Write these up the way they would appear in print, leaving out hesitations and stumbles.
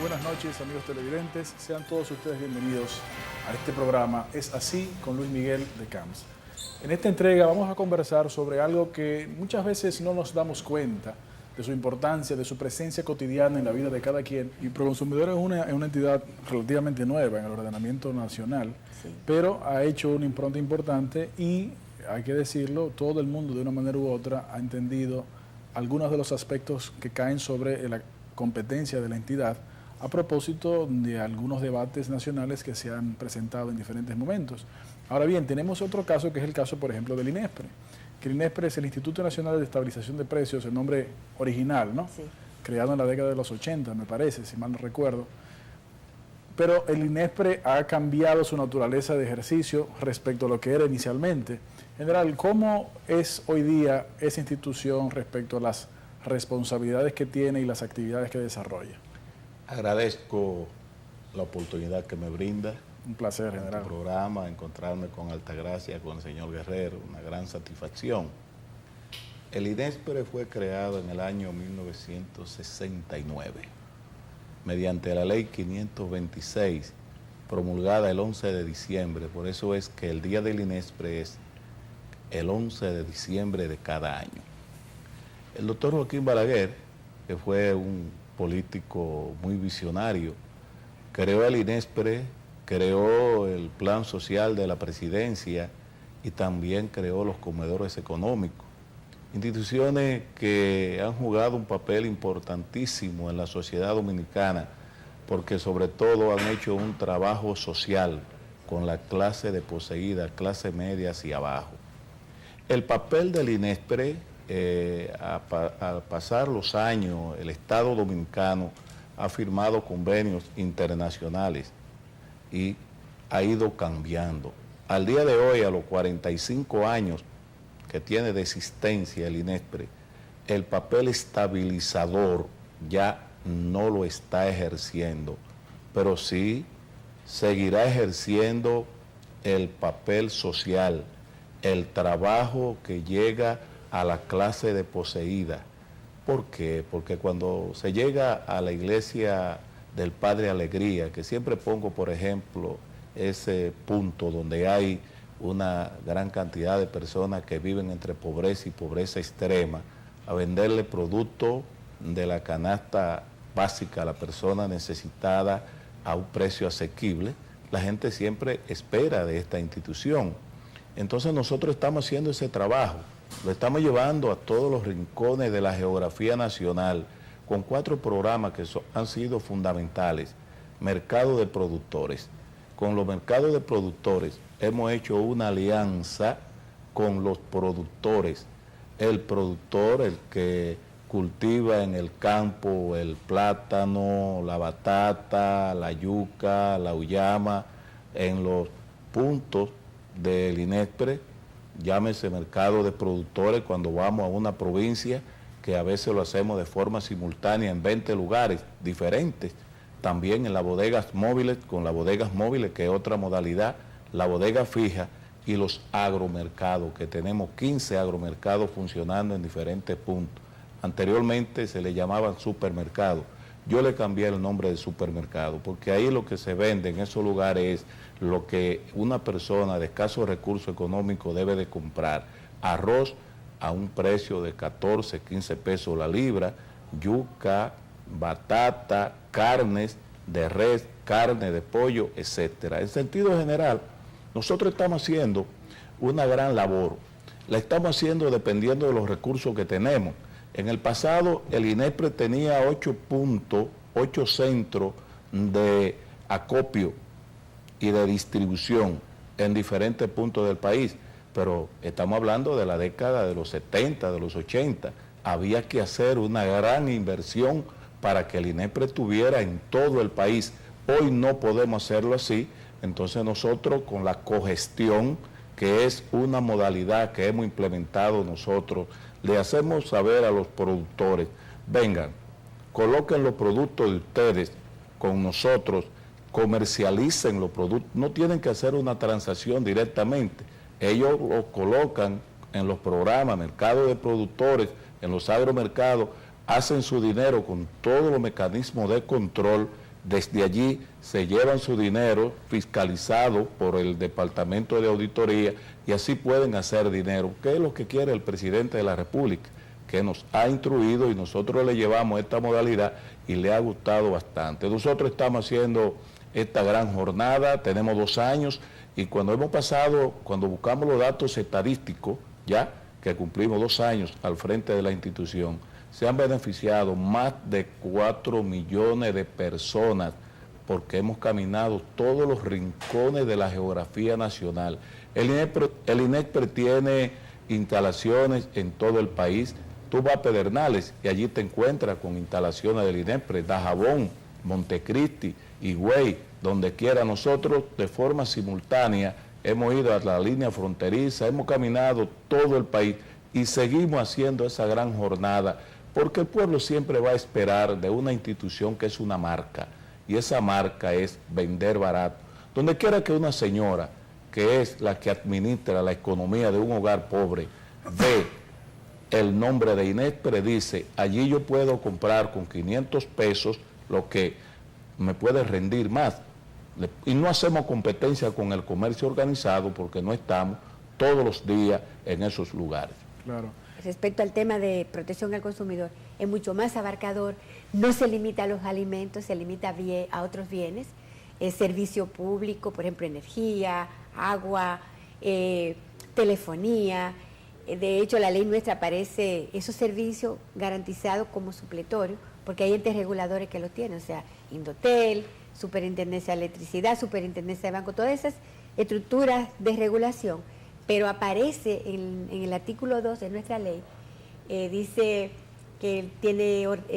buenas noches, amigos televidentes. Sean todos ustedes bienvenidos a este programa Es Así con Luis Miguel de Camps. En esta entrega vamos a conversar sobre algo que muchas veces no nos damos cuenta de su importancia, de su presencia cotidiana en la vida de cada quien. Y Proconsumidor es una entidad relativamente nueva en el ordenamiento nacional, pero ha hecho una impronta importante y, hay que decirlo, todo el mundo de una manera u otra ha entendido algunos de los aspectos que caen sobre la competencia de la entidad a propósito de algunos debates nacionales que se han presentado en diferentes momentos. Ahora bien, tenemos otro caso que es el caso, por ejemplo, del INESPRE. Que el INESPRE es el Instituto Nacional de Estabilización de Precios, el nombre original, ¿no? Sí. Creado en la década de los 80, me parece, si mal no recuerdo. Pero el INESPRE ha cambiado su naturaleza de ejercicio respecto a lo que era inicialmente. General, ¿cómo es hoy día esa institución respecto a las responsabilidades que tiene y las actividades que desarrolla? Agradezco la oportunidad que me brinda. Un placer, general. Tu programa, encontrarme con Altagracia, con el señor Guerrero, una gran satisfacción. El INESPRE fue creado en el año 1969, mediante la ley 526, promulgada el 11 de diciembre. Por eso es que el día del INESPRE es el 11 de diciembre de cada año. El doctor Joaquín Balaguer, que fue un político muy visionario, creó el INESPRE, creó el plan social de la presidencia y también creó los comedores económicos. Instituciones que han jugado un papel importantísimo en la sociedad dominicana porque sobre todo han hecho un trabajo social con la clase desposeída, clase media hacia abajo. El papel del INESPRE, al pasar los años, el Estado dominicano ha firmado convenios internacionales y ha ido cambiando. Al día de hoy, a los 45 años que tiene de existencia el INESPRE, el papel estabilizador ya no lo está ejerciendo, pero sí seguirá ejerciendo el papel social, el trabajo que llega a la clase desposeída. ¿Por qué? Porque cuando se llega a la iglesia del Padre Alegría, que siempre pongo, por ejemplo, ese punto donde hay una gran cantidad de personas que viven entre pobreza y pobreza extrema, a venderle productos de la canasta básica a la persona necesitada a un precio asequible, la gente siempre espera de esta institución. Entonces nosotros estamos haciendo ese trabajo, lo estamos llevando a todos los rincones de la geografía nacional, con 4 programas que han sido fundamentales. Mercado de productores. Con los mercados de productores hemos hecho una alianza con los productores. El productor, el que cultiva en el campo el plátano, la batata, la yuca, la uyama, en los puntos del INESPRE, llámese mercado de productores cuando vamos a una provincia, que a veces lo hacemos de forma simultánea en 20 lugares diferentes, también en las bodegas móviles, con las bodegas móviles, que es otra modalidad, la bodega fija y los agromercados, que tenemos 15 agromercados funcionando en diferentes puntos. Anteriormente se le llamaban supermercados. Yo le cambié el nombre de supermercado, porque ahí lo que se vende en esos lugares es lo que una persona de escasos recursos económicos debe de comprar. Arroz a un precio de 14, 15 pesos la libra, yuca, batata, carnes de res, carne de pollo, etcétera. En sentido general, nosotros estamos haciendo una gran labor. La estamos haciendo dependiendo de los recursos que tenemos. En el pasado, el INESPRE tenía 8 centros de acopio y de distribución en diferentes puntos del país, pero estamos hablando de la década de los 70, de los 80. Había que hacer una gran inversión para que el INESPRE estuviera en todo el país. Hoy no podemos hacerlo así, entonces nosotros con la cogestión, que es una modalidad que hemos implementado nosotros, le hacemos saber a los productores, vengan, coloquen los productos de ustedes con nosotros, comercialicen los productos, no tienen que hacer una transacción directamente, ellos los colocan en los programas, mercados de productores, en los agromercados, hacen su dinero con todos los mecanismos de control Desde allí se llevan su dinero fiscalizado por el Departamento de Auditoría y así pueden hacer dinero, que es lo que quiere el presidente de la República, que nos ha instruido y nosotros le llevamos esta modalidad y le ha gustado bastante. Nosotros estamos haciendo esta gran jornada, tenemos 2 años y cuando buscamos los datos estadísticos, ya que cumplimos 2 años al frente de la institución, se han beneficiado más de 4 millones de personas porque hemos caminado todos los rincones de la geografía nacional. El INESPRE tiene instalaciones en todo el país. Tú vas a Pedernales y allí te encuentras con instalaciones del INESPRE, Dajabón, Montecristi, Higüey, donde quiera. Nosotros de forma simultánea hemos ido a la línea fronteriza, hemos caminado todo el país y seguimos haciendo esa gran jornada, porque el pueblo siempre va a esperar de una institución que es una marca, y esa marca es vender barato. Donde quiera que una señora, que es la que administra la economía de un hogar pobre, ve el nombre de INESPRE, dice, allí yo puedo comprar con 500 pesos lo que me puede rendir más. Y no hacemos competencia con el comercio organizado porque no estamos todos los días en esos lugares. Claro. Respecto al tema de protección al consumidor, es mucho más abarcador, no se limita a los alimentos, se limita a otros bienes, servicio público, por ejemplo, energía, agua, telefonía. De hecho, la ley nuestra aparece esos servicios garantizados como supletorios, porque hay entes reguladores que lo tienen, o sea, Indotel, Superintendencia de Electricidad, Superintendencia de Banco, todas esas estructuras de regulación. Pero aparece en el artículo 2 de nuestra ley, dice que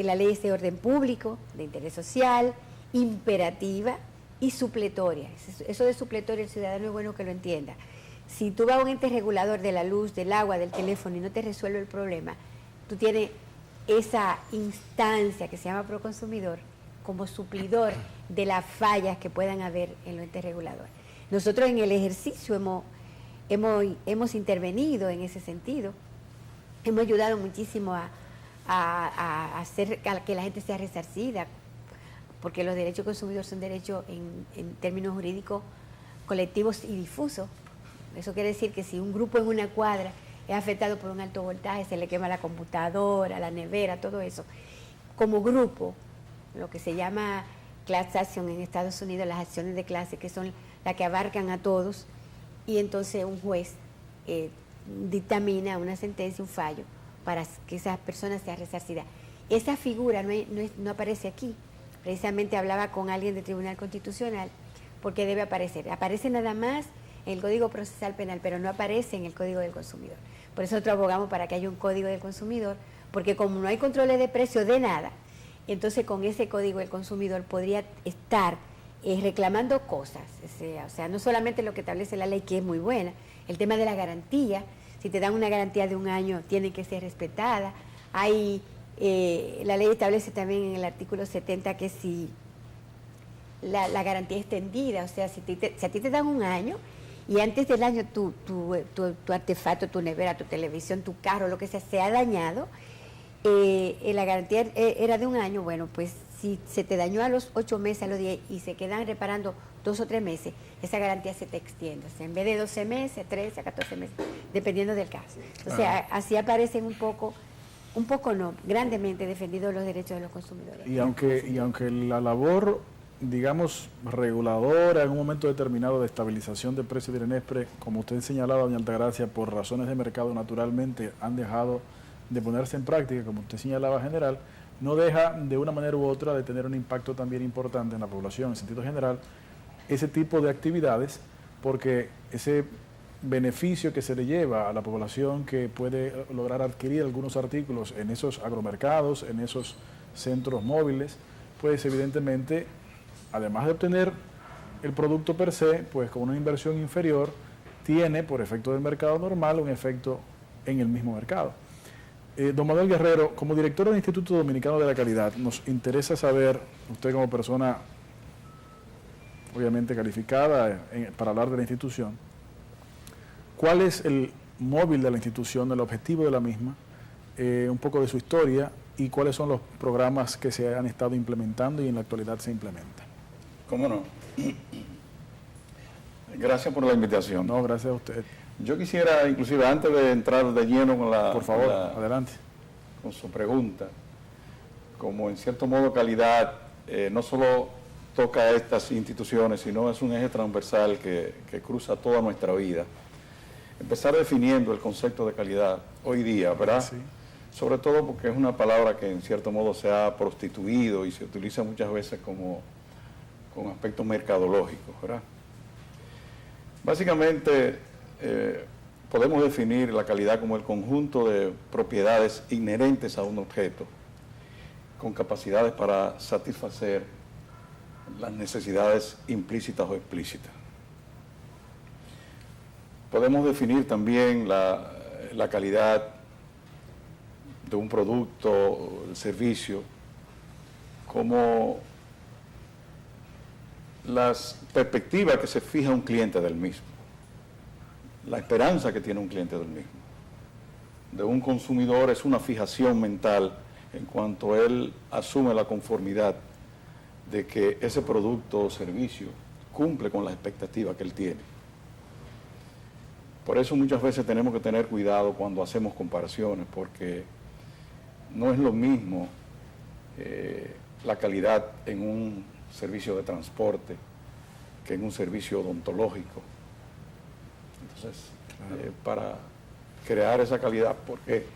la ley es de orden público, de interés social, imperativa y supletoria. Eso de supletoria, el ciudadano es bueno que lo entienda. Si tú vas a un ente regulador de la luz, del agua, del teléfono y no te resuelve el problema, tú tienes esa instancia que se llama Proconsumidor como suplidor de las fallas que puedan haber en los entes reguladores. Nosotros en el ejercicio hemos intervenido en ese sentido, hemos ayudado muchísimo a hacer que la gente sea resarcida, porque los derechos del consumidor son derechos en términos jurídicos colectivos y difusos. Eso quiere decir que si un grupo en una cuadra es afectado por un alto voltaje, se le quema la computadora, la nevera, todo eso, como grupo, lo que se llama class action en Estados Unidos, las acciones de clase, que son las que abarcan a todos, y entonces un juez dictamina una sentencia, un fallo, para que esas personas sean resarcidas. Esa figura no aparece aquí. Precisamente hablaba con alguien del Tribunal Constitucional, porque debe aparecer. Aparece nada más en el Código Procesal Penal, pero no aparece en el Código del Consumidor. Por eso nosotros abogamos para que haya un Código del Consumidor, porque como no hay controles de precio de nada, entonces con ese Código del Consumidor podría estar reclamando cosas, o sea, no solamente lo que establece la ley, que es muy buena, el tema de la garantía, si te dan una garantía de 1 año, tiene que ser respetada. La ley establece también en el artículo 70 que si la garantía extendida, o sea, si a ti te dan 1 año y antes del año tu artefacto, tu nevera, tu televisión, tu carro, lo que sea, se ha dañado, la garantía era de 1 año, bueno, pues si se te dañó a los 8 meses, a los 10 y se quedan reparando 2 o 3 meses, esa garantía se te extiende. O sea, en vez de 12 meses, 13 a 14 meses, dependiendo del caso. O sea, así aparecen un poco no, grandemente defendidos los derechos de los consumidores. Y aunque la labor, digamos, reguladora en un momento determinado de estabilización de precios de INESPRE, como usted señalaba, doña Altagracia, por razones de mercado naturalmente han dejado de ponerse en práctica, como usted señalaba, general, no deja de una manera u otra de tener un impacto también importante en la población, en sentido general, ese tipo de actividades, porque ese beneficio que se le lleva a la población que puede lograr adquirir algunos artículos en esos agromercados, en esos centros móviles, pues evidentemente, además de obtener el producto per se, pues con una inversión inferior, tiene, por efecto del mercado normal, un efecto en el mismo mercado. Don Manuel Guerrero, como director del Instituto Dominicano de la Calidad, nos interesa saber, usted como persona obviamente calificada para hablar de la institución, ¿cuál es el móvil de la institución, el objetivo de la misma, un poco de su historia y cuáles son los programas que se han estado implementando y en la actualidad se implementan? ¿Cómo no? Gracias por la invitación. No, gracias a usted. Yo quisiera, inclusive, antes de entrar de lleno con Por favor, adelante. Con su pregunta, como en cierto modo calidad no solo toca a estas instituciones, sino es un eje transversal que cruza toda nuestra vida. Empezar definiendo el concepto de calidad hoy día, ¿verdad? Sí. Sobre todo porque es una palabra que en cierto modo se ha prostituido y se utiliza muchas veces como con aspectos mercadológicos, ¿verdad? Básicamente, podemos definir la calidad como el conjunto de propiedades inherentes a un objeto con capacidades para satisfacer las necesidades implícitas o explícitas. Podemos definir también la calidad de un producto o el servicio como las perspectivas que se fija un cliente del mismo, la esperanza que tiene un cliente del mismo. De un consumidor es una fijación mental en cuanto él asume la conformidad de que ese producto o servicio cumple con las expectativas que él tiene. Por eso muchas veces tenemos que tener cuidado cuando hacemos comparaciones, porque no es lo mismo la calidad en un servicio de transporte que en un servicio odontológico. Entonces, para crear esa calidad, porque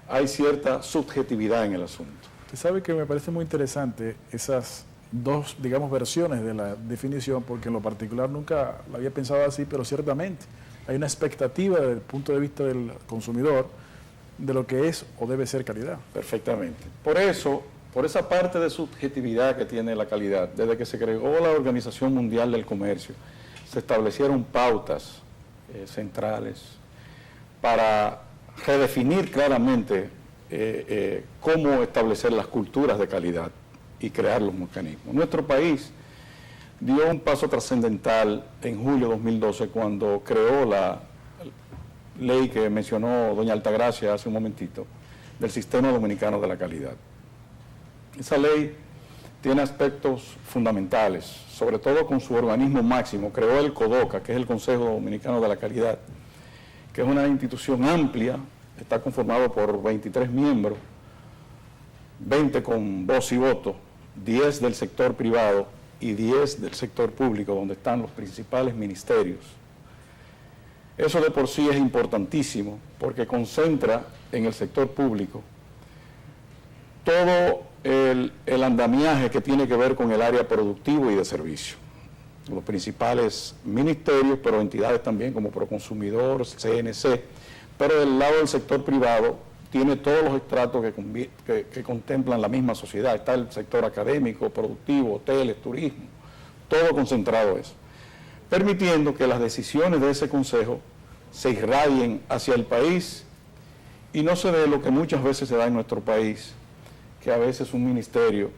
hay cierta subjetividad en el asunto. Usted sabe que me parece muy interesante esas dos, digamos, versiones de la definición, porque en lo particular nunca la había pensado así, pero ciertamente hay una expectativa desde el punto de vista del consumidor de lo que es o debe ser calidad. Perfectamente. Por eso, por esa parte de subjetividad que tiene la calidad, desde que se creó la Organización Mundial del Comercio, se establecieron pautas centrales para redefinir claramente cómo establecer las culturas de calidad y crear los mecanismos. Nuestro país dio un paso trascendental en julio de 2012 cuando creó la ley que mencionó doña Altagracia hace un momentito, del Sistema Dominicano de la Calidad. Esa ley tiene aspectos fundamentales, sobre todo con su organismo máximo. Creó el CODOCA, que es el Consejo Dominicano de la Calidad, que es una institución amplia, está conformado por 23 miembros, 20 con voz y voto, 10 del sector privado y 10 del sector público, donde están los principales ministerios. Eso de por sí es importantísimo, porque concentra en el sector público todo el andamiaje que tiene que ver con el área productivo y de servicio. Los principales ministerios, pero entidades también como Proconsumidor, CNC, pero del lado del sector privado tiene todos los estratos que contemplan la misma sociedad. Está el sector académico, productivo, hoteles, turismo, todo concentrado eso, permitiendo que las decisiones de ese consejo se irradien hacia el país y no se dé lo que muchas veces se da en nuestro país, que a veces un ministerio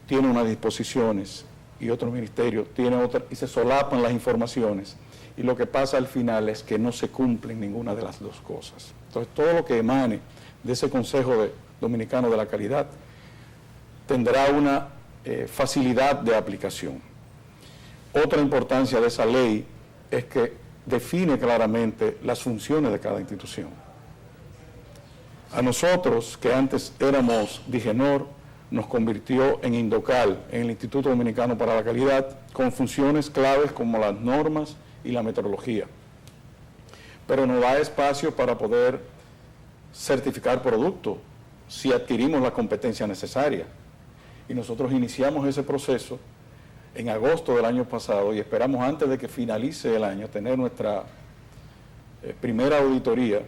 tiene unas disposiciones y otro ministerio tiene otras, y se solapan las informaciones, y lo que pasa al final es que no se cumplen ninguna de las dos cosas. Entonces, todo lo que emane de ese Consejo Dominicano de la Calidad tendrá una facilidad de aplicación. Otra importancia de esa ley es que define claramente las funciones de cada institución. A nosotros, que antes éramos Digenor, nos convirtió en Indocal, en el Instituto Dominicano para la Calidad, con funciones claves como las normas y la metrología. Pero nos da espacio para poder certificar productos si adquirimos la competencia necesaria. Y nosotros iniciamos ese proceso en agosto del año pasado y esperamos antes de que finalice el año tener nuestra primera auditoría,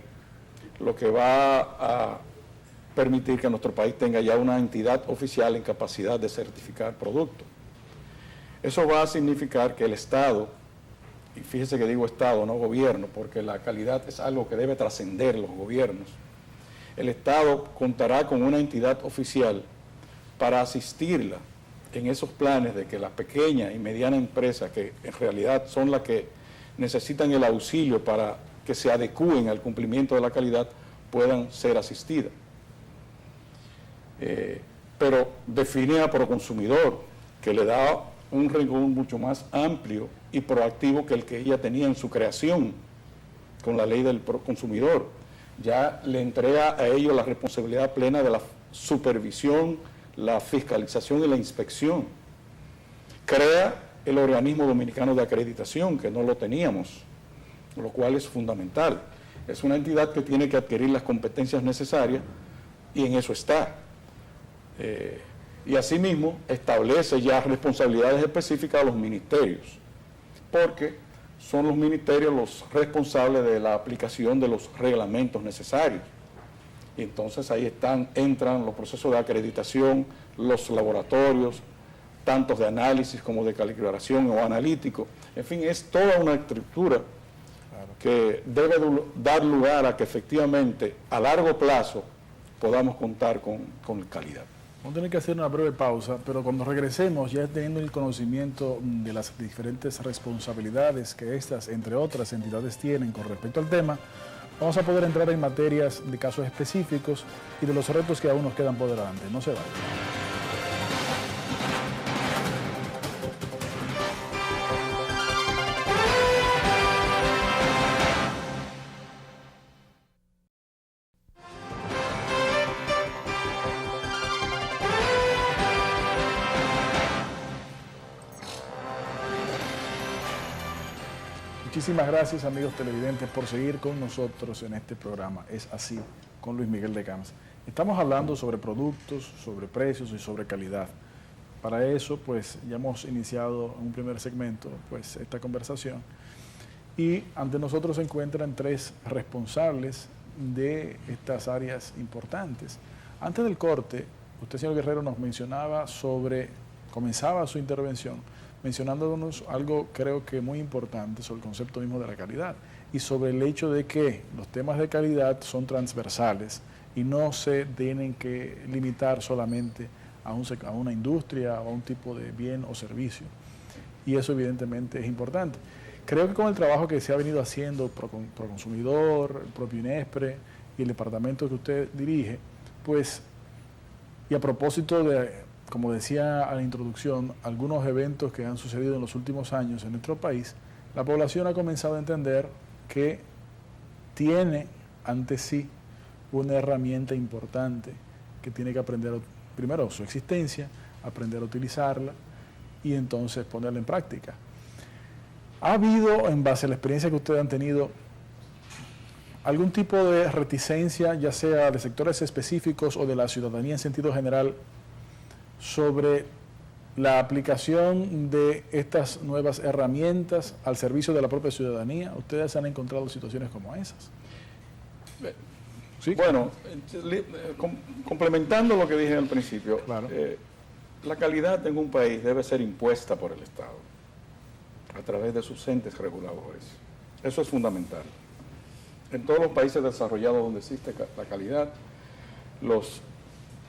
lo que va a permitir que nuestro país tenga ya una entidad oficial en capacidad de certificar productos. Eso va a significar que el Estado, y fíjese que digo Estado, no gobierno, porque la calidad es algo que debe trascender los gobiernos, el Estado contará con una entidad oficial para asistirla en esos planes de que las pequeñas y medianas empresas, que en realidad son las que necesitan el auxilio para que se adecúen al cumplimiento de la calidad, puedan ser asistidas. Pero define a Proconsumidor, que le da un rigor mucho más amplio y proactivo que el que ella tenía en su creación con la ley del consumidor. Ya le entrega a ellos la responsabilidad plena de la supervisión, la fiscalización y la inspección. Crea el organismo dominicano de acreditación, que no lo teníamos, lo cual es fundamental. Es una entidad que tiene que adquirir las competencias necesarias y en eso está. Y asimismo establece ya responsabilidades específicas a los ministerios, porque son los ministerios los responsables de la aplicación de los reglamentos necesarios. Y entonces ahí entran los procesos de acreditación, los laboratorios, tantos de análisis como de calibración o analítico. En fin, es toda una estructura que debe dar lugar a que efectivamente a largo plazo podamos contar con calidad. Vamos a tener que hacer una breve pausa, pero cuando regresemos, ya teniendo el conocimiento de las diferentes responsabilidades que estas, entre otras entidades, tienen con respecto al tema, vamos a poder entrar en materias de casos específicos y de los retos que aún nos quedan por delante. No se vayan. Muchísimas gracias, amigos televidentes, por seguir con nosotros en este programa. Es así, con Luis Miguel de Camps. Estamos hablando sobre productos, sobre precios y sobre calidad. Para eso, pues, ya hemos iniciado en un primer segmento, pues, esta conversación. Y ante nosotros se encuentran tres responsables de estas áreas importantes. Antes del corte, usted, señor Guerrero, nos mencionaba comenzaba su intervención mencionándonos algo creo que muy importante sobre el concepto mismo de la calidad y sobre el hecho de que los temas de calidad son transversales y no se tienen que limitar solamente a una industria o a un tipo de bien o servicio. Y eso evidentemente es importante. Creo que con el trabajo que se ha venido haciendo Proconsumidor, el propio INESPRE y el departamento que usted dirige, pues, y a propósito de, como decía a la introducción, algunos eventos que han sucedido en los últimos años en nuestro país, la población ha comenzado a entender que tiene ante sí una herramienta importante que tiene que aprender, primero, su existencia, aprender a utilizarla y entonces ponerla en práctica. ¿Ha habido, en base a la experiencia que ustedes han tenido, algún tipo de reticencia, ya sea de sectores específicos o de la ciudadanía en sentido general, sobre la aplicación de estas nuevas herramientas al servicio de la propia ciudadanía? ¿Ustedes han encontrado situaciones como esas? ¿Sí? Bueno, complementando lo que dije al principio, claro. La calidad en un país debe ser impuesta por el Estado a través de sus entes reguladores. Eso es fundamental. En todos los países desarrollados donde existe la calidad, los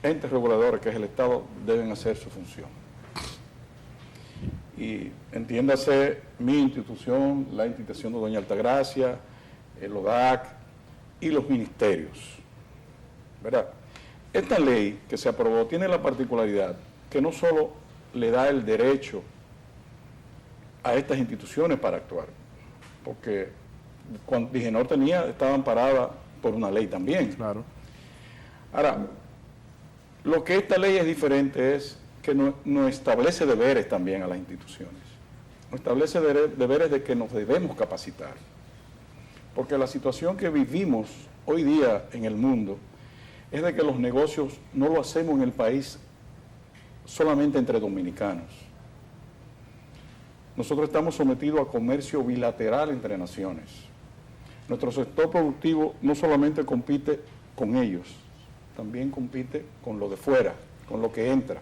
entes reguladores, que es el Estado, deben hacer su función. Y entiéndase mi institución, la institución de Doña Altagracia, el ODAC y los ministerios, ¿verdad? Esta ley que se aprobó tiene la particularidad que no solo le da el derecho a estas instituciones para actuar, porque cuando Digenor estaba amparada por una ley también. Claro. Ahora, lo que esta ley es diferente es que no establece deberes también a las instituciones. Nos establece deberes de que nos debemos capacitar. Porque la situación que vivimos hoy día en el mundo es de que los negocios no lo hacemos en el país solamente entre dominicanos. Nosotros estamos sometidos a comercio bilateral entre naciones. Nuestro sector productivo no solamente compite con ellos, también compite con lo de fuera, con lo que entra.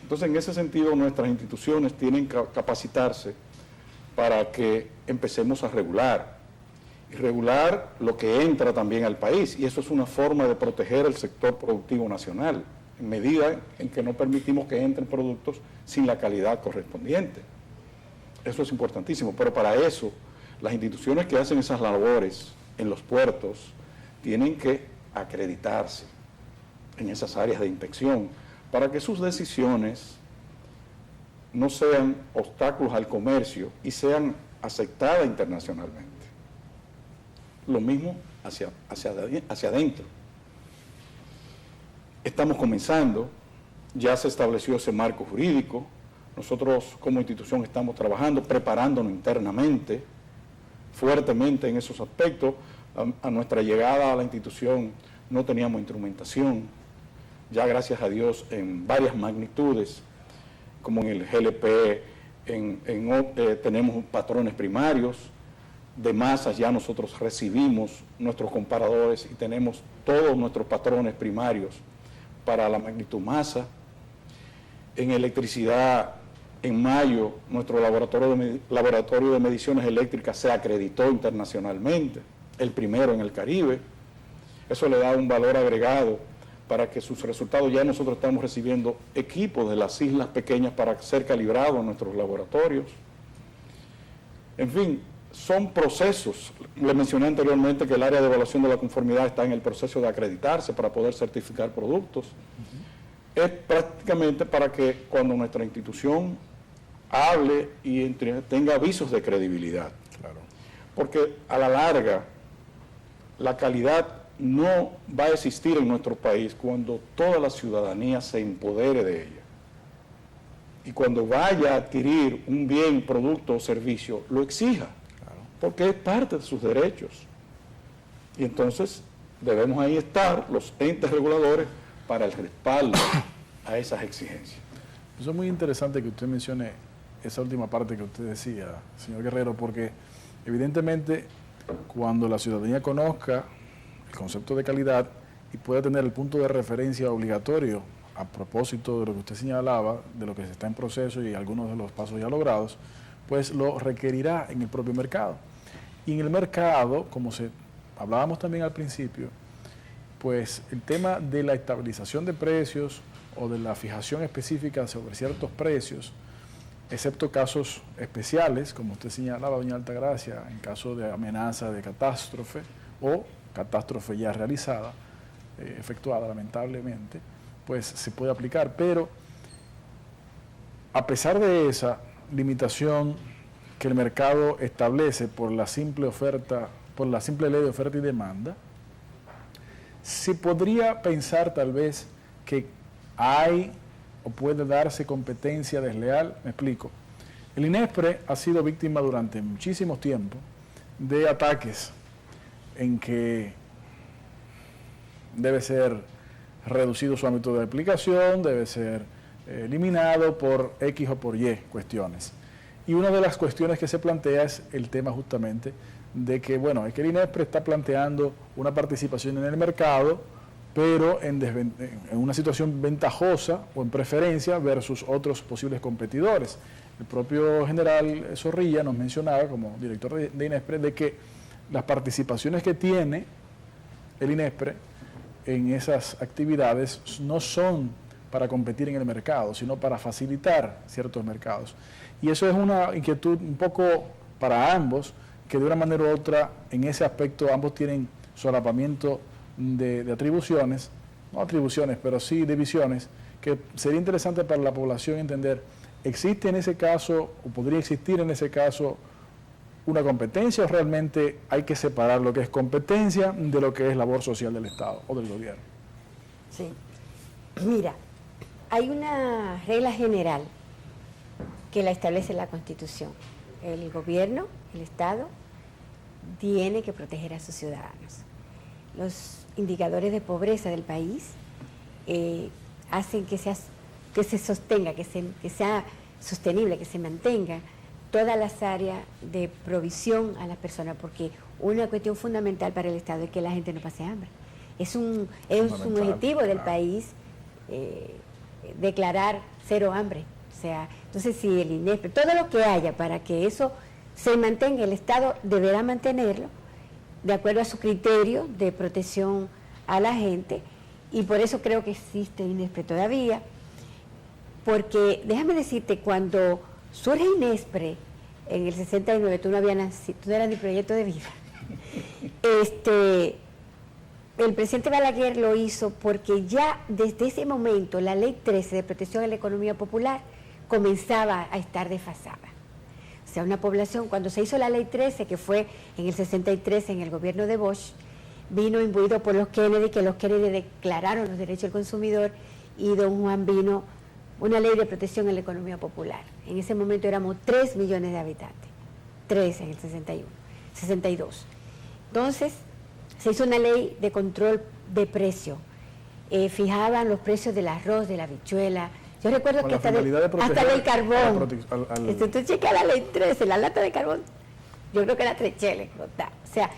Entonces, en ese sentido, nuestras instituciones tienen que capacitarse para que empecemos a regular. Y regular lo que entra también al país. Y eso es una forma de proteger el sector productivo nacional, en medida en que no permitimos que entren productos sin la calidad correspondiente. Eso es importantísimo. Pero para eso, las instituciones que hacen esas labores en los puertos tienen que acreditarse en esas áreas de inspección para que sus decisiones no sean obstáculos al comercio y sean aceptadas internacionalmente. Lo mismo hacia adentro. Estamos comenzando, ya se estableció ese marco jurídico, nosotros como institución estamos trabajando, preparándonos internamente, fuertemente en esos aspectos. A nuestra llegada a la institución no teníamos instrumentación, ya gracias a Dios en varias magnitudes, como en el GLP, tenemos patrones primarios, de masas ya nosotros recibimos nuestros comparadores y tenemos todos nuestros patrones primarios para la magnitud masa. En electricidad, en mayo, nuestro laboratorio de mediciones eléctricas se acreditó internacionalmente, el primero en el Caribe. Eso le da un valor agregado para que sus resultados, ya nosotros estamos recibiendo equipos de las islas pequeñas para ser calibrados en nuestros laboratorios. En fin, son procesos. Le mencioné anteriormente que el área de evaluación de la conformidad está en el proceso de acreditarse para poder certificar productos. Es prácticamente para que cuando nuestra institución hable y tenga avisos de credibilidad. Claro. Porque a la larga, la calidad no va a existir en nuestro país cuando toda la ciudadanía se empodere de ella. Y cuando vaya a adquirir un bien, producto o servicio, lo exija, porque es parte de sus derechos. Y entonces debemos ahí estar los entes reguladores para el respaldo a esas exigencias. Eso es muy interesante que usted mencione esa última parte que usted decía, señor Guerrero, porque evidentemente cuando la ciudadanía conozca el concepto de calidad y pueda tener el punto de referencia obligatorio a propósito de lo que usted señalaba, de lo que se está en proceso y algunos de los pasos ya logrados, pues lo requerirá en el propio mercado. Y en el mercado, como hablábamos también al principio, pues el tema de la estabilización de precios o de la fijación específica sobre ciertos precios, excepto casos especiales, como usted señalaba, doña Altagracia, en caso de amenaza de catástrofe o catástrofe ya realizada, efectuada lamentablemente, pues se puede aplicar. Pero a pesar de esa limitación que el mercado establece por la simple ley de oferta y demanda, se podría pensar tal vez que hay o puede darse competencia desleal. Me explico. El INESPRE ha sido víctima durante muchísimo tiempo de ataques en que debe ser reducido su ámbito de aplicación, debe ser eliminado por X o por Y cuestiones. Y una de las cuestiones que se plantea es el tema justamente de que, bueno, es que el INESPRE está planteando una participación en el mercado, pero en una situación ventajosa o en preferencia versus otros posibles competidores. El propio general Zorrilla nos mencionaba, como director de INESPRE, de que las participaciones que tiene el INESPRE en esas actividades no son para competir en el mercado, sino para facilitar ciertos mercados. Y eso es una inquietud un poco para ambos, que de una manera u otra, en ese aspecto, ambos tienen solapamiento de atribuciones, no atribuciones, pero sí divisiones, que sería interesante para la población entender, ¿existe en ese caso, o podría existir en ese caso, una competencia o realmente hay que separar lo que es competencia de lo que es labor social del Estado o del gobierno? Sí. Mira, hay una regla general que la establece la Constitución. El gobierno, el Estado, tiene que proteger a sus ciudadanos. Los indicadores de pobreza del país hacen que se sostenga, que sea sostenible, que se mantenga todas las áreas de provisión a las personas, porque una cuestión fundamental para el Estado es que la gente no pase hambre. Es un objetivo del país declarar cero hambre. O sea, entonces si el INESPRE, todo lo que haya para que eso se mantenga, el Estado deberá mantenerlo de acuerdo a su criterio de protección a la gente, y por eso creo que existe INESPRE todavía, porque déjame decirte, cuando surge INESPRE en el 69, tú no eras ni proyecto de vida. El presidente Balaguer lo hizo porque ya desde ese momento la Ley 13 de Protección a la Economía Popular comenzaba a estar desfasada. O sea, una población, cuando se hizo la Ley 13, que fue en el 63 en el gobierno de Bush, vino imbuido por los Kennedy, que los Kennedy declararon los derechos del consumidor, y don Juan vino una ley de protección en la economía popular. En ese momento éramos 3 millones de habitantes, 3 en el 62. Entonces, se hizo una ley de control de precio. Fijaban los precios del arroz, de la habichuela. Yo recuerdo que hasta del carbón. Entonces, checa la ley 13, la lata de carbón, yo creo que era 3 cheles. O sea,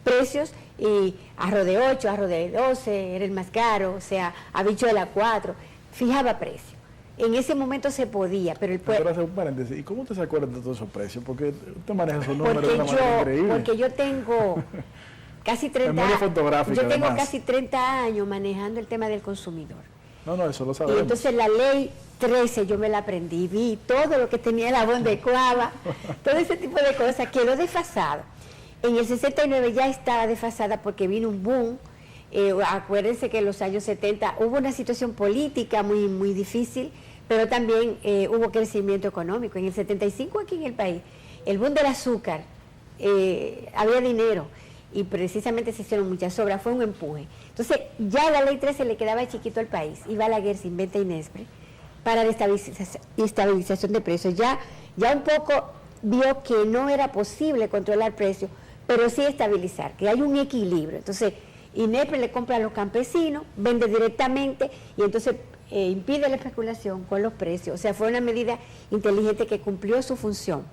precios, y arroz de 8, arroz de 12, era el más caro, o sea, habichuela 4, fijaba precio. En ese momento se podía, pero el pueblo... Pero hacer un paréntesis, ¿y cómo te se acuerdas de todos esos precios? Porque usted maneja esos números de una manera increíble. Porque yo tengo casi 30 años. Yo tengo casi 30 años manejando el tema del consumidor. No, eso lo sabemos. Y entonces la ley 13 yo me la aprendí, vi todo lo que tenía la bomba de Cuava, todo ese tipo de cosas, quedó desfasado. En el 69 ya estaba desfasada porque vino un boom. Acuérdense que en los años 70 hubo una situación política muy, muy difícil, pero también hubo crecimiento económico. En el 75 aquí en el país, el boom del azúcar, había dinero y precisamente se hicieron muchas obras, fue un empuje. Entonces ya a la ley 13 le quedaba chiquito al país, y Balaguer se inventa Inespre para la estabilización de precios. Ya un poco vio que no era posible controlar precios, pero sí estabilizar, que hay un equilibrio. Entonces Inespre le compra a los campesinos, vende directamente y entonces impide la especulación con los precios. O sea, fue una medida inteligente que cumplió su función.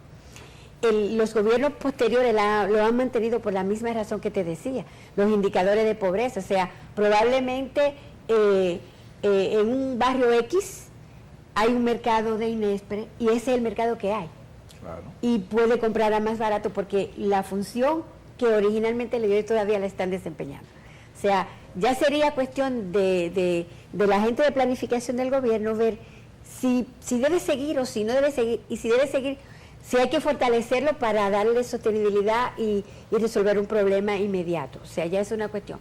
Los gobiernos posteriores lo han mantenido por la misma razón que te decía, los indicadores de pobreza. O sea, probablemente en un barrio X hay un mercado de Inespre y ese es el mercado que hay. Claro. Y puede comprar a más barato porque la función que originalmente le dio todavía la están desempeñando. O sea, ya sería cuestión de la gente de planificación del gobierno ver si debe seguir o si no debe seguir, y si debe seguir, si hay que fortalecerlo para darle sostenibilidad y resolver un problema inmediato. O sea, ya es una cuestión.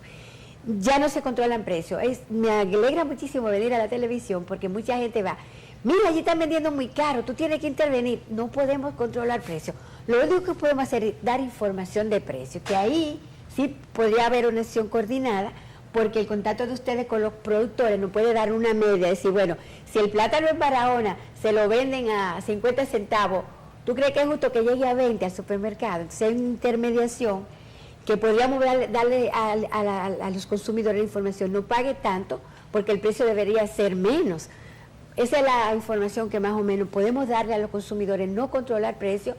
Ya no se controlan precios. Me alegra muchísimo venir a la televisión porque mucha gente va, mira, allí están vendiendo muy caro, tú tienes que intervenir. No podemos controlar precios. Lo único que podemos hacer es dar información de precios, que ahí sí podría haber una acción coordinada, porque el contacto de ustedes con los productores nos puede dar una media, decir, bueno, si el plátano en Barahona se lo venden a 50 centavos, ¿tú crees que es justo que llegue a 20 al supermercado? Entonces hay una intermediación que podríamos darle a los consumidores la información, no pague tanto, porque el precio debería ser menos. Esa es la información que más o menos podemos darle a los consumidores, no controlar precios,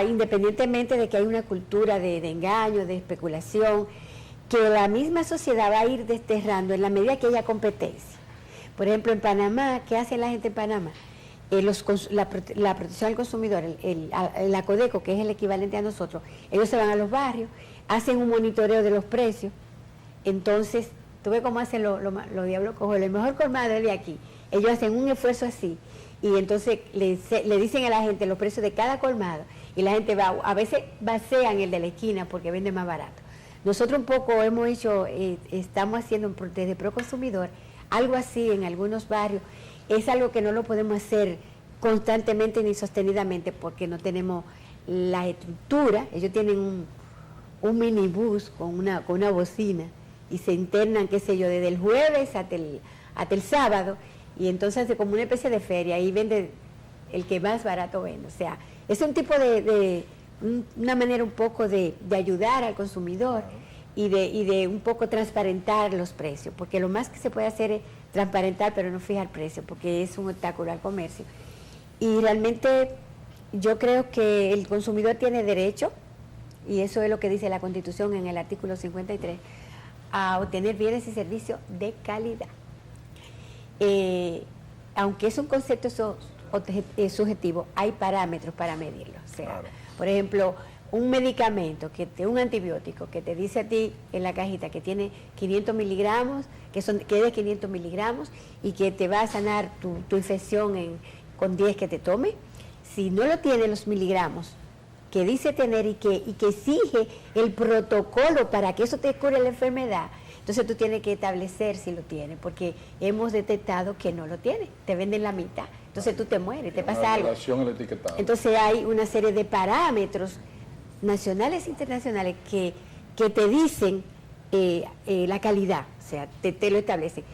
independientemente de que hay una cultura de engaño, de especulación, que la misma sociedad va a ir desterrando en la medida que haya competencia. Por ejemplo, en Panamá, ¿qué hace la gente en Panamá? La protección al consumidor, la Codeco, que es el equivalente a nosotros, ellos se van a los barrios, hacen un monitoreo de los precios. Entonces, tú ves cómo hacen los diablos cojones, el mejor colmado es de aquí. Ellos hacen un esfuerzo así y entonces le dicen a la gente los precios de cada colmado y la gente va, a veces vacían el de la esquina porque vende más barato. Nosotros un poco hemos hecho, estamos haciendo desde Proconsumidor algo así en algunos barrios. Es algo que no lo podemos hacer constantemente ni sostenidamente porque no tenemos la estructura. Ellos tienen un minibús con una bocina y se internan, qué sé yo, desde el jueves hasta el sábado, y entonces hace como una especie de feria y vende el que más barato vende. O sea, es un tipo una manera un poco de ayudar al consumidor y de un poco transparentar los precios, porque lo más que se puede hacer es transparentar, pero no fijar precio, porque es un obstáculo al comercio. Y realmente yo creo que el consumidor tiene derecho, y eso es lo que dice la Constitución en el artículo 53, a obtener bienes y servicios de calidad. Aunque es un concepto subjetivo, hay parámetros para medirlo. O sea, claro. Por ejemplo, un medicamento, un antibiótico que te dice a ti en la cajita que tiene 500 miligramos, que es de 500 miligramos y que te va a sanar tu infección con 10 que te tome, si no lo tiene los miligramos que dice tener y que exige el protocolo para que eso te cure la enfermedad, Entonces tú tienes que establecer si lo tiene, porque hemos detectado que no lo tiene, te venden la mitad, entonces tú te mueres, te pasa algo. Entonces hay una serie de parámetros nacionales e internacionales que te dicen la calidad, o sea, te lo establecen.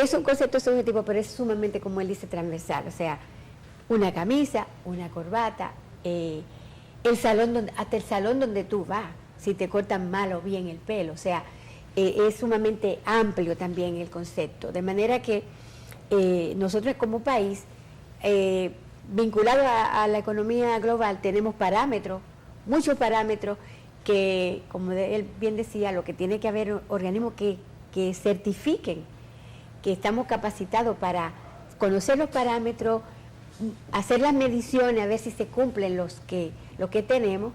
Es un concepto subjetivo, pero es sumamente, como él dice, transversal, o sea, una camisa, una corbata, hasta el salón donde tú vas, si te cortan mal o bien el pelo, o sea, es sumamente amplio también el concepto, de manera que nosotros como país, vinculado a la economía global, tenemos parámetros, muchos parámetros que, como él bien decía, lo que tiene que haber organismos que certifiquen que estamos capacitados para conocer los parámetros, hacer las mediciones, a ver si se cumplen lo que tenemos,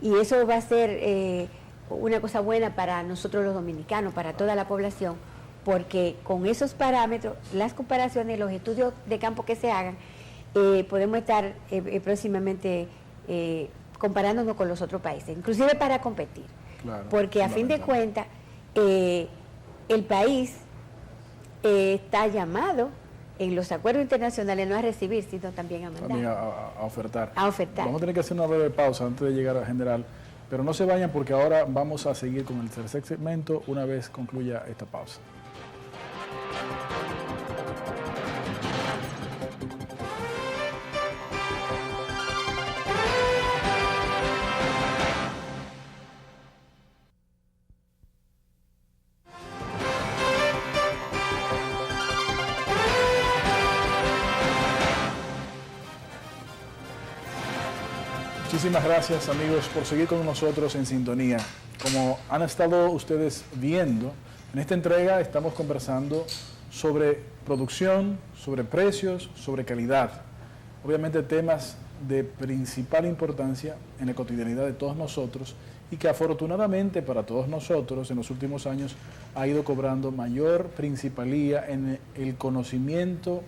y eso va a ser una cosa buena para nosotros los dominicanos, para toda la población, porque con esos parámetros, las comparaciones, los estudios de campo que se hagan, podemos estar próximamente comparándonos con los otros países, inclusive para competir. Claro, porque a fin de cuentas, el país está llamado en los acuerdos internacionales no a recibir, sino también a mandar. También a ofertar. A ofertar. Vamos a tener que hacer una breve pausa antes de llegar a general, pero no se vayan porque ahora vamos a seguir con el tercer segmento una vez concluya esta pausa. Muchísimas gracias, amigos, por seguir con nosotros en sintonía. Como han estado ustedes viendo, en esta entrega estamos conversando sobre producción, sobre precios, sobre calidad. Obviamente temas de principal importancia en la cotidianidad de todos nosotros y que afortunadamente para todos nosotros en los últimos años ha ido cobrando mayor principalía en el conocimiento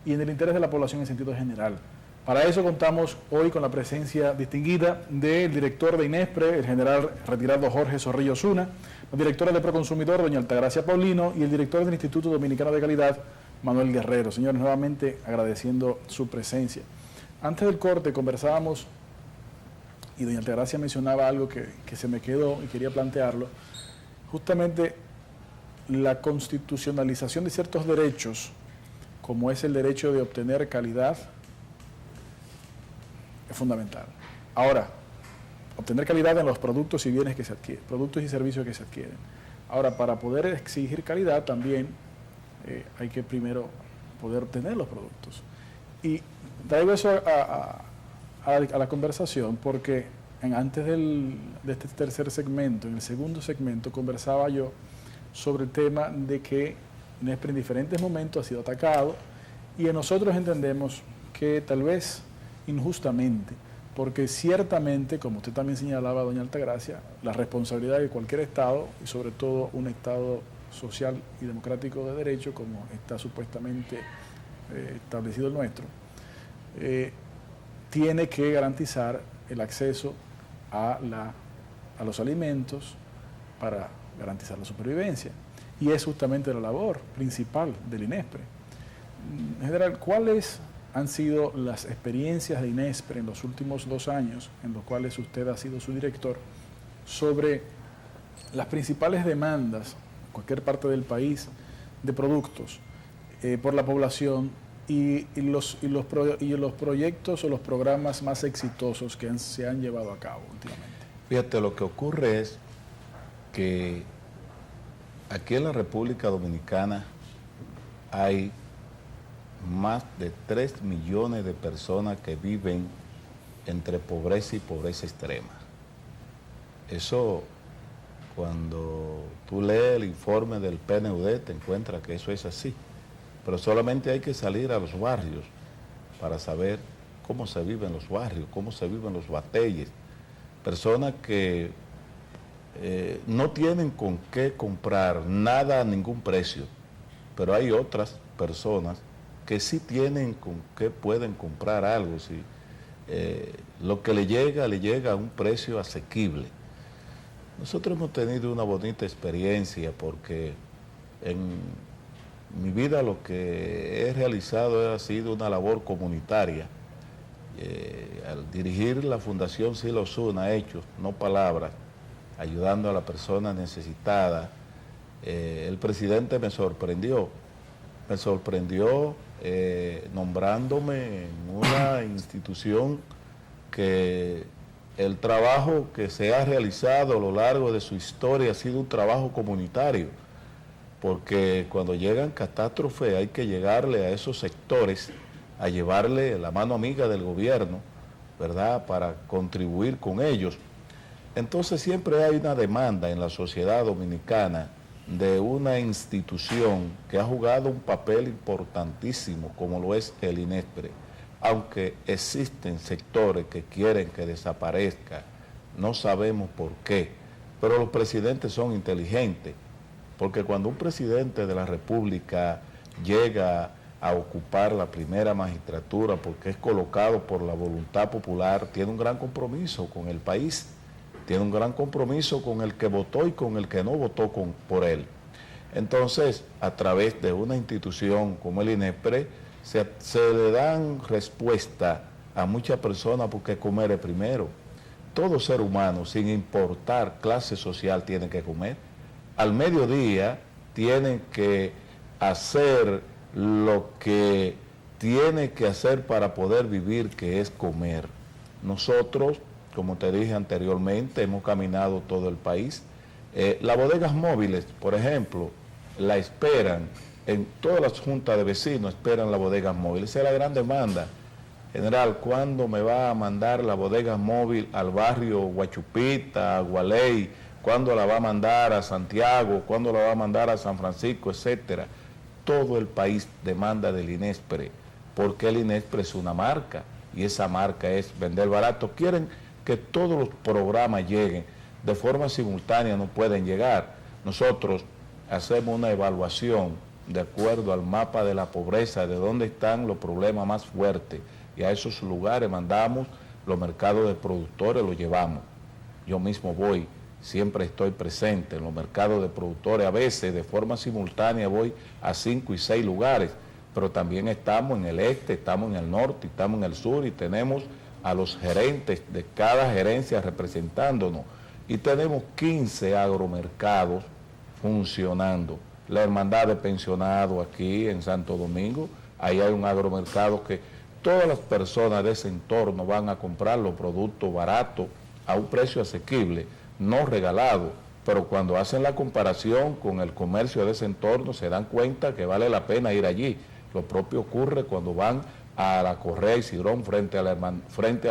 y en el interés de la población en sentido general. Para eso contamos hoy con la presencia distinguida del director de INESPRE, el general retirado Jorge Zorrillo Osuna, la directora de Proconsumidor, doña Altagracia Paulino, y el director del Instituto Dominicano de Calidad, Manuel Guerrero. Señores, nuevamente agradeciendo su presencia. Antes del corte conversábamos, y doña Altagracia mencionaba algo que se me quedó y quería plantearlo, justamente la constitucionalización de ciertos derechos, como es el derecho de obtener calidad, es fundamental. Ahora, obtener calidad en los productos y bienes que se adquieren, productos y servicios que se adquieren. Ahora, para poder exigir calidad también hay que primero poder obtener los productos. Y traigo eso a la conversación porque antes de este tercer segmento, en el segundo segmento, conversaba yo sobre el tema de que INESPRE en diferentes momentos ha sido atacado y nosotros entendemos que tal vez injustamente, porque ciertamente, como usted también señalaba, doña Altagracia, la responsabilidad de cualquier Estado, y sobre todo un Estado social y democrático de derecho, como está supuestamente establecido el nuestro, tiene que garantizar el acceso a los alimentos para garantizar la supervivencia. Y es justamente la labor principal del INESPRE. En general, ¿cuáles han sido las experiencias de INESPRE en los últimos 2 años, en los cuales usted ha sido su director, sobre las principales demandas en cualquier parte del país de productos por la población y los proyectos o los programas más exitosos que se han llevado a cabo últimamente? Fíjate, lo que ocurre es que aquí en la República Dominicana hay más de 3 millones de personas que viven entre pobreza y pobreza extrema. Eso, cuando tú lees el informe del PNUD, te encuentras que eso es así. Pero solamente hay que salir a los barrios para saber cómo se vive en los barrios, cómo se viven los bateyes. Personas que no tienen con qué comprar nada a ningún precio, pero hay otras personas que sí tienen con qué pueden comprar algo, si lo que le llega a un precio asequible. Nosotros hemos tenido una bonita experiencia porque en mi vida lo que he realizado ha sido una labor comunitaria. Al dirigir la Fundación Sila Osuna, hechos, no palabras, ayudando a la persona necesitada, el presidente me sorprendió nombrándome en una institución que el trabajo que se ha realizado a lo largo de su historia ha sido un trabajo comunitario, porque cuando llegan catástrofes hay que llegarle a esos sectores, a llevarle la mano amiga del gobierno, ¿verdad?, para contribuir con ellos. Entonces siempre hay una demanda en la sociedad dominicana de una institución que ha jugado un papel importantísimo, como lo es el INESPRE, aunque existen sectores que quieren que desaparezca, no sabemos por qué, pero los presidentes son inteligentes, porque cuando un presidente de la República llega a ocupar la primera magistratura porque es colocado por la voluntad popular, tiene un gran compromiso con el país, tiene un gran compromiso con el que votó y con el que no votó por él. Entonces, a través de una institución como el INESPRE, se le dan respuesta a muchas personas porque comer es primero. Todo ser humano, sin importar clase social, tiene que comer. Al mediodía tienen que hacer lo que tiene que hacer para poder vivir, que es comer. Nosotros, como te dije anteriormente, hemos caminado todo el país. Las bodegas móviles, por ejemplo, la esperan, en todas las juntas de vecinos esperan las bodegas móviles. Esa es la gran demanda. General, ¿cuándo me va a mandar la bodega móvil al barrio Guachupita, Gualey? ¿Cuándo la va a mandar a Santiago? ¿Cuándo la va a mandar a San Francisco, etcétera? Todo el país demanda del INESPRE, porque el INESPRE es una marca, y esa marca es vender barato. Quieren que todos los programas lleguen, de forma simultánea no pueden llegar. Nosotros hacemos una evaluación de acuerdo al mapa de la pobreza, de dónde están los problemas más fuertes, y a esos lugares mandamos los mercados de productores, los llevamos. Yo mismo voy, siempre estoy presente en los mercados de productores, a veces de forma simultánea voy a 5 y 6 lugares, pero también estamos en el este, estamos en el norte, estamos en el sur, y tenemos a los gerentes de cada gerencia representándonos, y tenemos 15 agromercados funcionando. La Hermandad de Pensionados aquí en Santo Domingo, ahí hay un agromercado que todas las personas de ese entorno van a comprar los productos baratos a un precio asequible, no regalado, pero cuando hacen la comparación con el comercio de ese entorno se dan cuenta que vale la pena ir allí. Lo propio ocurre cuando van a la Correa y Sidrón frente a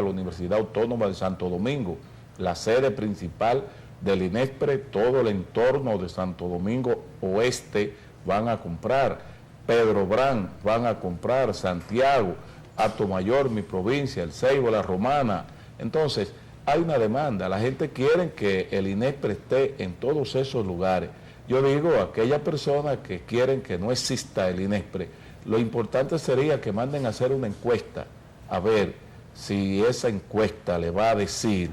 la Universidad Autónoma de Santo Domingo, la sede principal del INESPRE. Todo el entorno de Santo Domingo Oeste van a comprar, Pedro Brán van a comprar, Santiago, Atomayor, mi provincia, El Ceibo, La Romana. Entonces, hay una demanda, la gente quiere que el INESPRE esté en todos esos lugares. Yo digo, aquellas personas que quieren que no exista el INESPRE, lo importante sería que manden a hacer una encuesta, a ver si esa encuesta le va a decir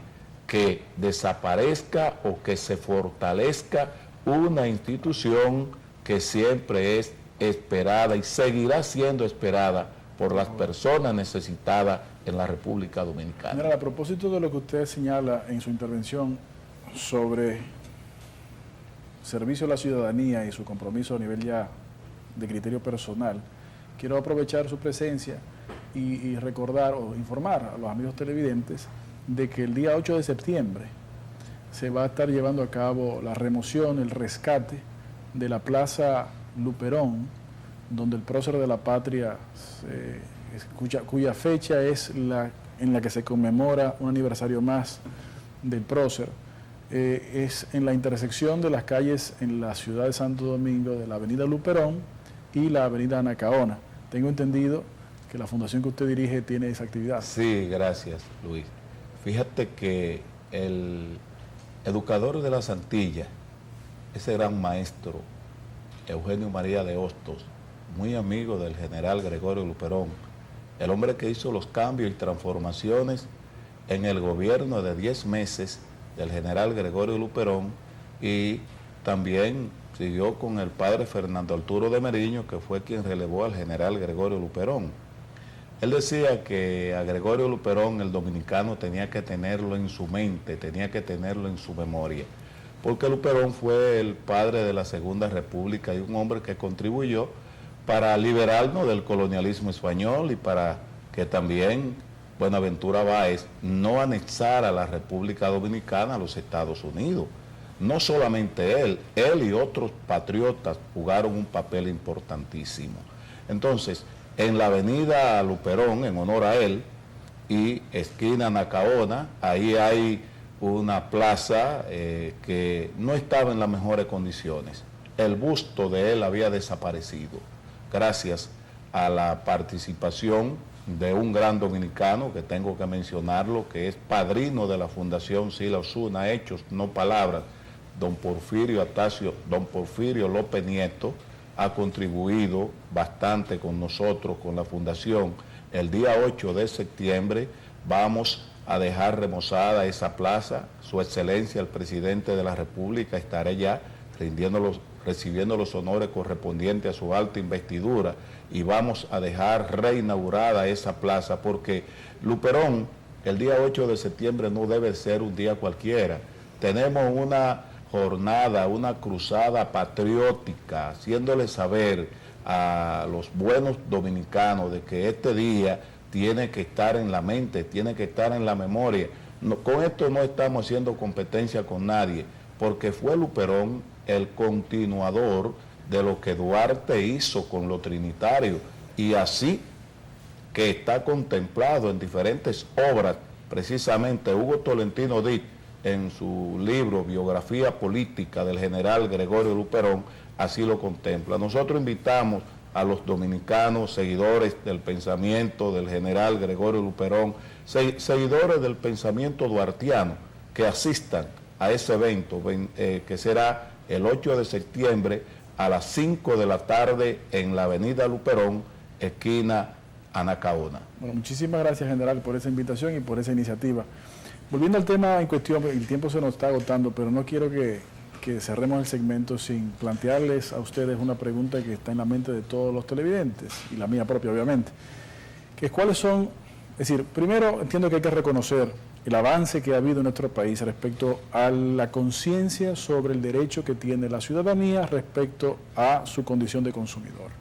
que desaparezca o que se fortalezca una institución que siempre es esperada y seguirá siendo esperada por las personas necesitadas en la República Dominicana. General, a propósito de lo que usted señala en su intervención sobre servicio a la ciudadanía y su compromiso a nivel ya de criterio personal, quiero aprovechar su presencia y recordar o informar a los amigos televidentes de que el día 8 de septiembre se va a estar llevando a cabo la remoción, el rescate de la Plaza Luperón, donde el prócer de la patria, cuya fecha es en la que se conmemora un aniversario más del prócer, es en la intersección de las calles en la ciudad de Santo Domingo, de la avenida Luperón y la avenida Anacaona. Tengo entendido que la fundación que usted dirige tiene esa actividad. Sí, gracias, Luis. Fíjate que el educador de las Antillas, ese gran maestro, Eugenio María de Hostos, muy amigo del general Gregorio Luperón, el hombre que hizo los cambios y transformaciones en el gobierno de 10 meses del general Gregorio Luperón, y también siguió con el padre Fernando Arturo de Meriño, que fue quien relevó al general Gregorio Luperón. Él decía que a Gregorio Luperón el dominicano tenía que tenerlo en su mente, tenía que tenerlo en su memoria, porque Luperón fue el padre de la Segunda República y un hombre que contribuyó para liberarnos del colonialismo español y para que también Buenaventura Báez no anexara la República Dominicana a los Estados Unidos. No solamente él y otros patriotas jugaron un papel importantísimo. Entonces, en la avenida Luperón, en honor a él, y esquina Nacaona, ahí hay una plaza que no estaba en las mejores condiciones. El busto de él había desaparecido, gracias a la participación de un gran dominicano, que tengo que mencionarlo, que es padrino de la Fundación Sila Osuna, hechos, no palabras, don Porfirio López Nieto, ha contribuido bastante con nosotros, con la Fundación. El día 8 de septiembre vamos a dejar remozada esa plaza. Su Excelencia, el Presidente de la República, estará ya recibiendo los honores correspondientes a su alta investidura, y vamos a dejar reinaugurada esa plaza, porque Luperón, el día 8 de septiembre no debe ser un día cualquiera. Tenemos una jornada, una cruzada patriótica, haciéndole saber a los buenos dominicanos de que este día tiene que estar en la mente, tiene que estar en la memoria. Con esto no estamos haciendo competencia con nadie, porque fue Luperón el continuador de lo que Duarte hizo con los trinitarios, y así que está contemplado en diferentes obras. Precisamente Hugo Tolentino Dick, en su libro Biografía Política del general Gregorio Luperón, así lo contempla. Nosotros invitamos a los dominicanos, seguidores del pensamiento del general Gregorio Luperón, seguidores del pensamiento duartiano, que asistan a ese evento, que será el 8 de septiembre a las 5 de la tarde en la avenida Luperón, esquina Anacaona. Bueno, muchísimas gracias, general, por esa invitación y por esa iniciativa. Volviendo al tema en cuestión, el tiempo se nos está agotando, pero no quiero que cerremos el segmento sin plantearles a ustedes una pregunta que está en la mente de todos los televidentes, y la mía propia, obviamente, que es cuáles son, es decir, primero entiendo que hay que reconocer el avance que ha habido en nuestro país respecto a la conciencia sobre el derecho que tiene la ciudadanía respecto a su condición de consumidor.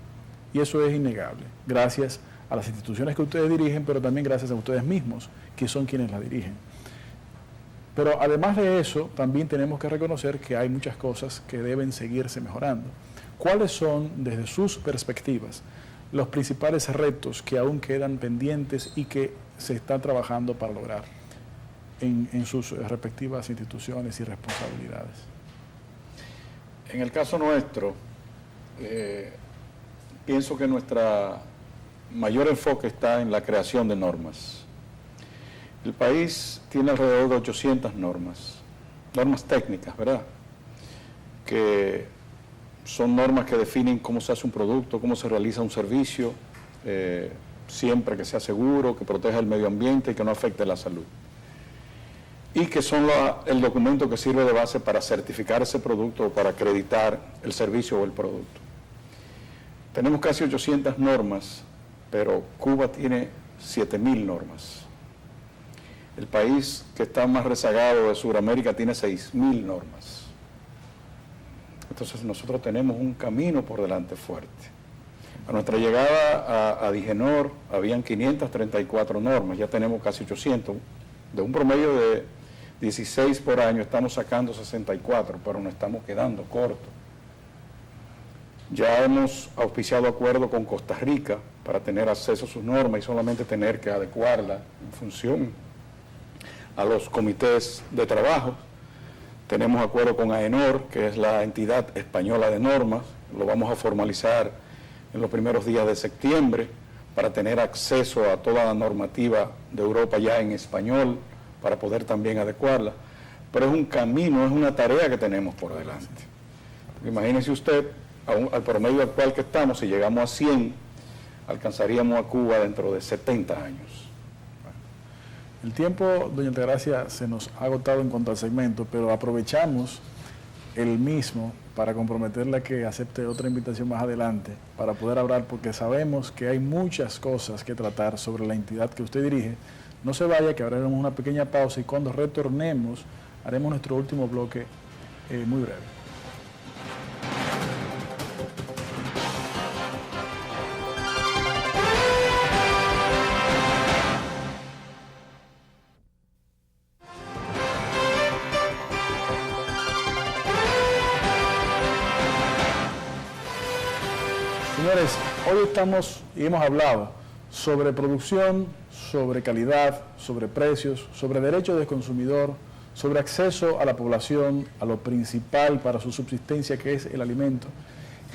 Y eso es innegable, gracias a las instituciones que ustedes dirigen, pero también gracias a ustedes mismos, que son quienes la dirigen. Pero además de eso, también tenemos que reconocer que hay muchas cosas que deben seguirse mejorando. ¿Cuáles son, desde sus perspectivas, los principales retos que aún quedan pendientes y que se están trabajando para lograr en sus respectivas instituciones y responsabilidades? En el caso nuestro, pienso que nuestro mayor enfoque está en la creación de normas. El país tiene alrededor de 800 normas técnicas, ¿verdad? Que son normas que definen cómo se hace un producto, cómo se realiza un servicio, siempre que sea seguro, que proteja el medio ambiente y que no afecte la salud. Y que son el documento que sirve de base para certificar ese producto o para acreditar el servicio o el producto. Tenemos casi 800 normas, pero Cuba tiene 7.000 normas. El país que está más rezagado de Sudamérica tiene 6.000 normas. Entonces nosotros tenemos un camino por delante fuerte. A nuestra llegada a Digenor habían 534 normas, ya tenemos casi 800. De un promedio de 16 por año estamos sacando 64, pero nos estamos quedando cortos. Ya hemos auspiciado acuerdo con Costa Rica para tener acceso a sus normas y solamente tener que adecuarla en función a los comités de trabajo. Tenemos acuerdo con AENOR, que es la entidad española de normas, lo vamos a formalizar en los primeros días de septiembre para tener acceso a toda la normativa de Europa ya en español, para poder también adecuarla. Pero es un camino, es una tarea que tenemos por delante. Imagínese usted, al promedio actual que estamos, si llegamos a 100, alcanzaríamos a Cuba dentro de 70 años. El tiempo, doña Altagracia, se nos ha agotado en cuanto al segmento, pero aprovechamos el mismo para comprometerla a que acepte otra invitación más adelante para poder hablar, porque sabemos que hay muchas cosas que tratar sobre la entidad que usted dirige. No se vaya, que haremos una pequeña pausa y cuando retornemos haremos nuestro último bloque muy breve. Señores, hoy estamos y hemos hablado sobre producción, sobre calidad, sobre precios, sobre derechos del consumidor, sobre acceso a la población, a lo principal para su subsistencia, que es el alimento.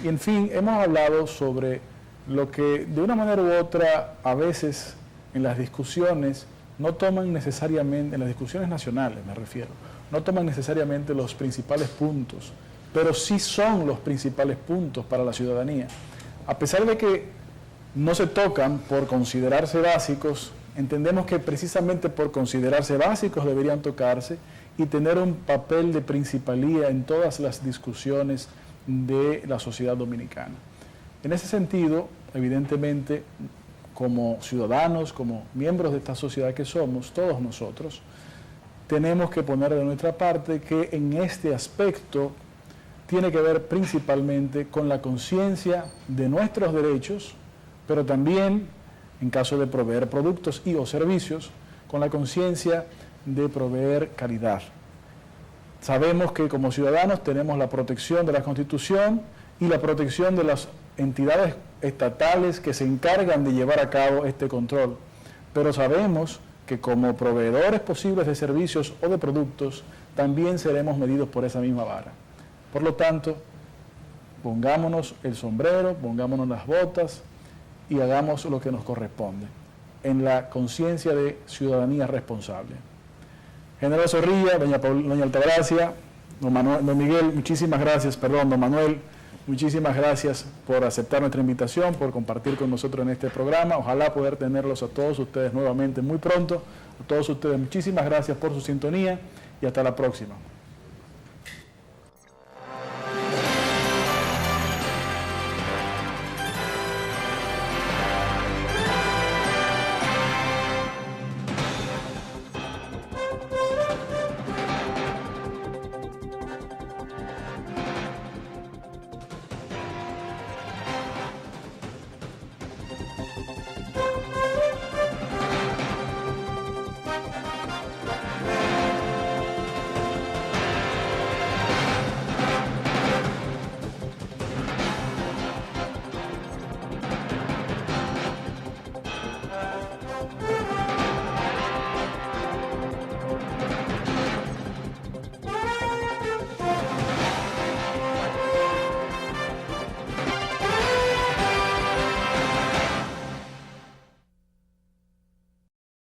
Y en fin, hemos hablado sobre lo que de una manera u otra a veces en las discusiones no toman necesariamente, en las discusiones nacionales me refiero, no toman necesariamente los principales puntos, pero sí son los principales puntos para la ciudadanía. A pesar de que no se tocan por considerarse básicos, entendemos que precisamente por considerarse básicos deberían tocarse y tener un papel de principalía en todas las discusiones de la sociedad dominicana. En ese sentido, evidentemente, como ciudadanos, como miembros de esta sociedad que somos, todos nosotros, tenemos que poner de nuestra parte que en este aspecto tiene que ver principalmente con la conciencia de nuestros derechos, pero también, en caso de proveer productos y o servicios, con la conciencia de proveer calidad. Sabemos que como ciudadanos tenemos la protección de la Constitución y la protección de las entidades estatales que se encargan de llevar a cabo este control, pero sabemos que como proveedores posibles de servicios o de productos, también seremos medidos por esa misma vara. Por lo tanto, pongámonos el sombrero, pongámonos las botas y hagamos lo que nos corresponde, en la conciencia de ciudadanía responsable. General Zorrilla, doña Altagracia, don Miguel, muchísimas gracias, don Manuel, muchísimas gracias por aceptar nuestra invitación, por compartir con nosotros en este programa. Ojalá poder tenerlos a todos ustedes nuevamente muy pronto. A todos ustedes, muchísimas gracias por su sintonía y hasta la próxima.